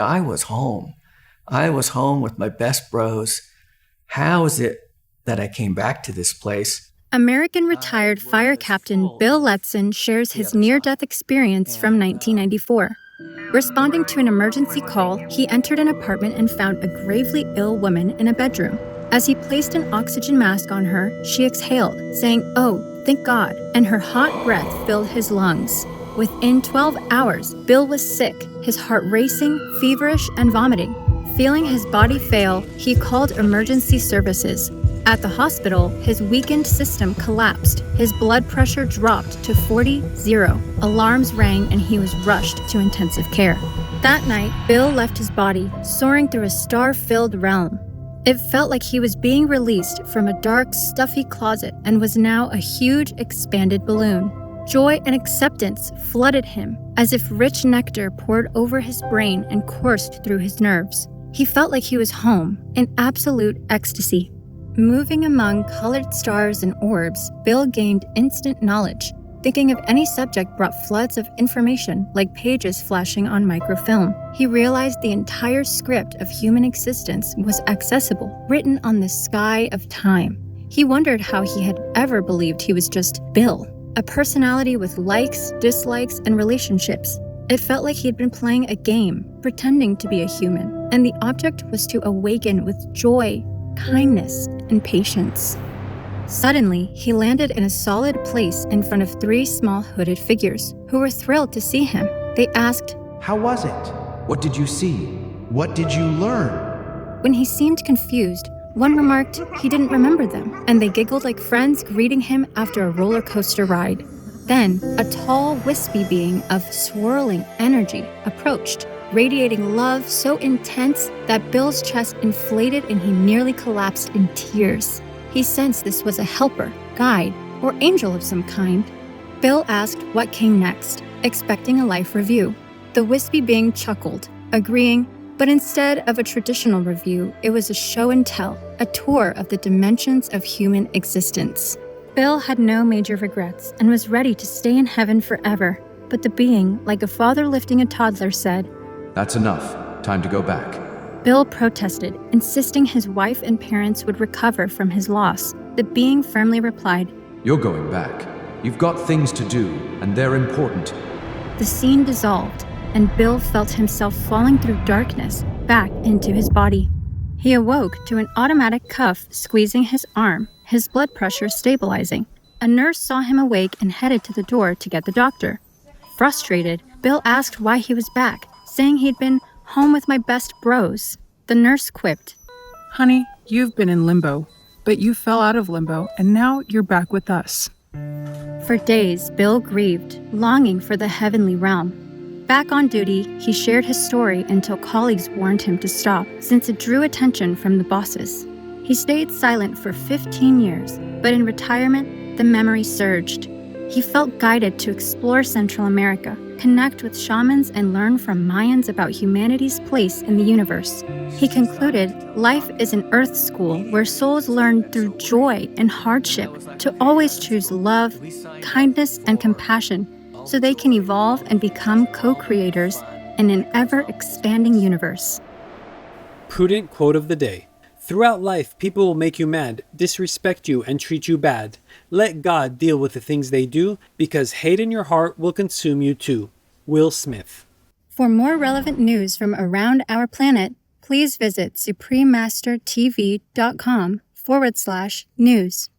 I was home. I was home with my best bros. How is it that I came back to this place? American retired fire captain Bill Letson shares his near-death experience from 1994. Responding to an emergency call, he entered an apartment and found a gravely ill woman in a bedroom. As he placed an oxygen mask on her, she exhaled, saying, "Oh, thank God," and her hot breath filled his lungs. Within 12 hours, Bill was sick, his heart racing, feverish, and vomiting. Feeling his body fail, he called emergency services. At the hospital, his weakened system collapsed. His blood pressure dropped to 40-0. Alarms rang and he was rushed to intensive care. That night, Bill left his body, soaring through a star-filled realm. It felt like he was being released from a dark, stuffy closet and was now a huge, expanded balloon. Joy and acceptance flooded him, as if rich nectar poured over his brain and coursed through his nerves. He felt like he was home, in absolute ecstasy. Moving among colored stars and orbs, Bill gained instant knowledge. Thinking of any subject brought floods of information, like pages flashing on microfilm. He realized the entire script of human existence was accessible, written on the sky of time. He wondered how he had ever believed he was just Bill, a personality with likes, dislikes, and relationships. It felt like he had been playing a game, pretending to be a human, and the object was to awaken with joy, kindness, and patience. Suddenly, he landed in a solid place in front of 3 small hooded figures, who were thrilled to see him. They asked, "How was it? What did you see? What did you learn?" When he seemed confused, one remarked he didn't remember them, and they giggled like friends greeting him after a roller coaster ride. Then, a tall, wispy being of swirling energy approached, radiating love so intense that Bill's chest inflated and he nearly collapsed in tears. He sensed this was a helper, guide, or angel of some kind. Bill asked what came next, expecting a life review. The wispy being chuckled, agreeing, but instead of a traditional review, it was a show and tell, a tour of the dimensions of human existence. Bill had no major regrets and was ready to stay in heaven forever, but the being, like a father lifting a toddler, said, "That's enough. Time to go back." Bill protested, insisting his wife and parents would recover from his loss. The being firmly replied, "You're going back. You've got things to do, and they're important." The scene dissolved, and Bill felt himself falling through darkness back into his body. He awoke to an automatic cuff squeezing his arm, his blood pressure stabilizing. A nurse saw him awake and headed to the door to get the doctor. Frustrated, Bill asked why he was back, saying he'd been home with my best bros. The nurse quipped, "Honey, you've been in limbo, but you fell out of limbo, and now you're back with us." For days, Bill grieved, longing for the heavenly realm. Back on duty, he shared his story until colleagues warned him to stop, since it drew attention from the bosses. He stayed silent for 15 years, but in retirement, the memory surged. He felt guided to explore Central America, connect with shamans, and learn from Mayans about humanity's place in the universe. He concluded life is an earth school where souls learn through joy and hardship to always choose love, kindness, and compassion so they can evolve and become co-creators in an ever-expanding universe. Prudent quote of the day. Throughout life, people will make you mad, disrespect you, and treat you bad. Let God deal with the things they do, because hate in your heart will consume you too. Will Smith. For more relevant news from around our planet, please visit suprememastertv.com/news.